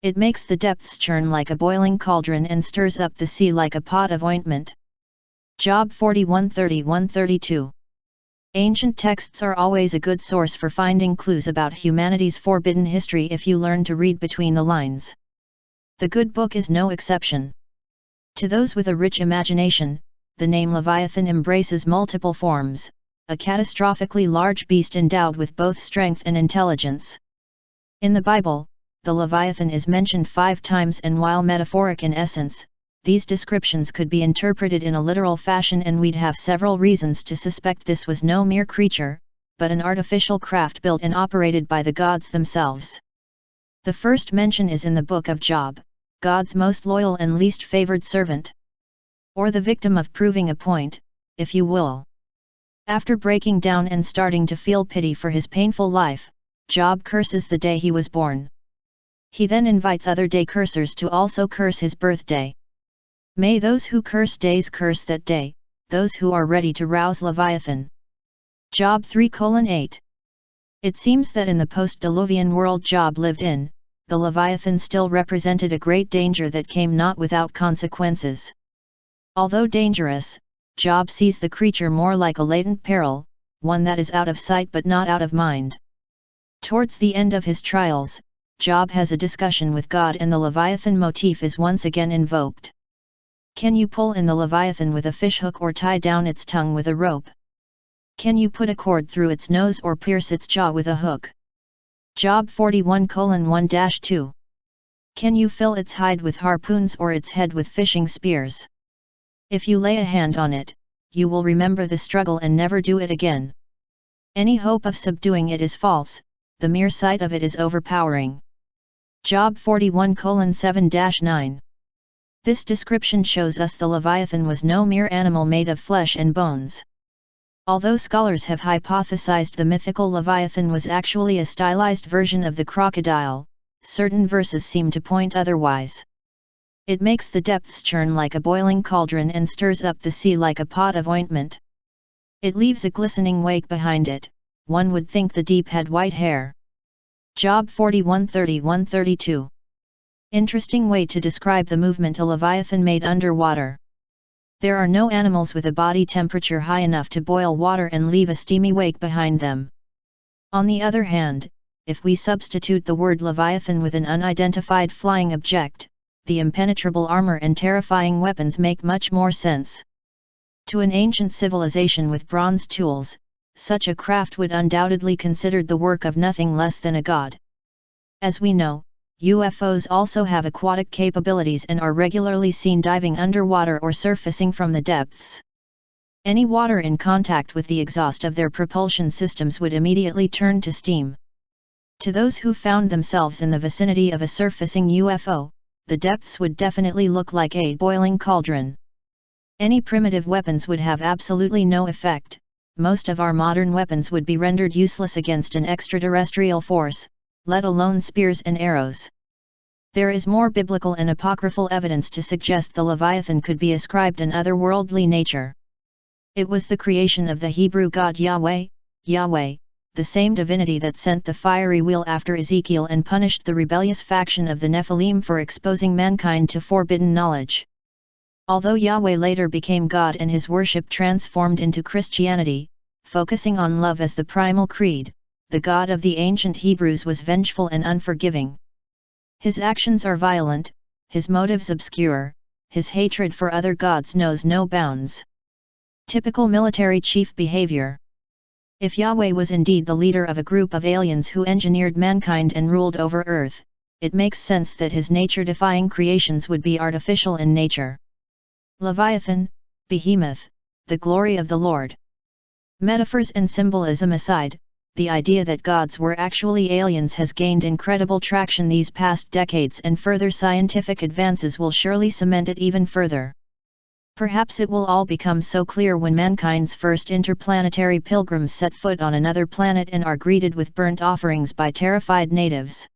It makes the depths churn like a boiling cauldron and stirs up the sea like a pot of ointment. Job 41:31-32. Ancient texts are always a good source for finding clues about humanity's forbidden history if you learn to read between the lines. The good book is no exception. To those with a rich imagination, the name Leviathan embraces multiple forms, a catastrophically large beast endowed with both strength and intelligence. In the Bible, the Leviathan is mentioned 5 times, and while metaphoric in essence, these descriptions could be interpreted in a literal fashion, and we'd have several reasons to suspect this was no mere creature, but an artificial craft built and operated by the gods themselves. The first mention is in the book of Job, God's most loyal and least favored servant. Or the victim of proving a point, if you will. After breaking down and starting to feel pity for his painful life, Job curses the day he was born. He then invites other day cursers to also curse his birthday. May those who curse days curse that day, those who are ready to rouse Leviathan. Job 3:8. It seems that in the post-Diluvian world Job lived in, the Leviathan still represented a great danger that came not without consequences. Although dangerous, Job sees the creature more like a latent peril, one that is out of sight but not out of mind. Towards the end of his trials, Job has a discussion with God, and the Leviathan motif is once again invoked. Can you pull in the Leviathan with a fishhook or tie down its tongue with a rope? Can you put a cord through its nose or pierce its jaw with a hook? Job 41:1-2. Can you fill its hide with harpoons or its head with fishing spears? If you lay a hand on it, you will remember the struggle and never do it again. Any hope of subduing it is false, the mere sight of it is overpowering. Job 41:7-9. This description shows us the Leviathan was no mere animal made of flesh and bones. Although scholars have hypothesized the mythical Leviathan was actually a stylized version of the crocodile, certain verses seem to point otherwise. It makes the depths churn like a boiling cauldron and stirs up the sea like a pot of ointment. It leaves a glistening wake behind it, one would think the deep had white hair. Job 41:31-32. Interesting way to describe the movement a Leviathan made underwater. There are no animals with a body temperature high enough to boil water and leave a steamy wake behind them. On the other hand, if we substitute the word Leviathan with an unidentified flying object, the impenetrable armor and terrifying weapons make much more sense. To an ancient civilization with bronze tools, such a craft would undoubtedly consider the work of nothing less than a god. As we know, UFOs also have aquatic capabilities and are regularly seen diving underwater or surfacing from the depths. Any water in contact with the exhaust of their propulsion systems would immediately turn to steam. To those who found themselves in the vicinity of a surfacing UFO, the depths would definitely look like a boiling cauldron. Any primitive weapons would have absolutely no effect. Most of our modern weapons would be rendered useless against an extraterrestrial force, let alone spears and arrows. There is more biblical and apocryphal evidence to suggest the Leviathan could be ascribed an otherworldly nature. It was the creation of the Hebrew god Yahweh, the same divinity that sent the fiery wheel after Ezekiel and punished the rebellious faction of the Nephilim for exposing mankind to forbidden knowledge. Although Yahweh later became God and his worship transformed into Christianity, focusing on love as the primal creed, the God of the ancient Hebrews was vengeful and unforgiving. His actions are violent, his motives obscure, his hatred for other gods knows no bounds. Typical military chief behavior. If Yahweh was indeed the leader of a group of aliens who engineered mankind and ruled over Earth, it makes sense that his nature-defying creations would be artificial in nature. Leviathan, Behemoth, the glory of the Lord. Metaphors and symbolism aside, the idea that gods were actually aliens has gained incredible traction these past decades, and further scientific advances will surely cement it even further. Perhaps it will all become so clear when mankind's first interplanetary pilgrims set foot on another planet and are greeted with burnt offerings by terrified natives.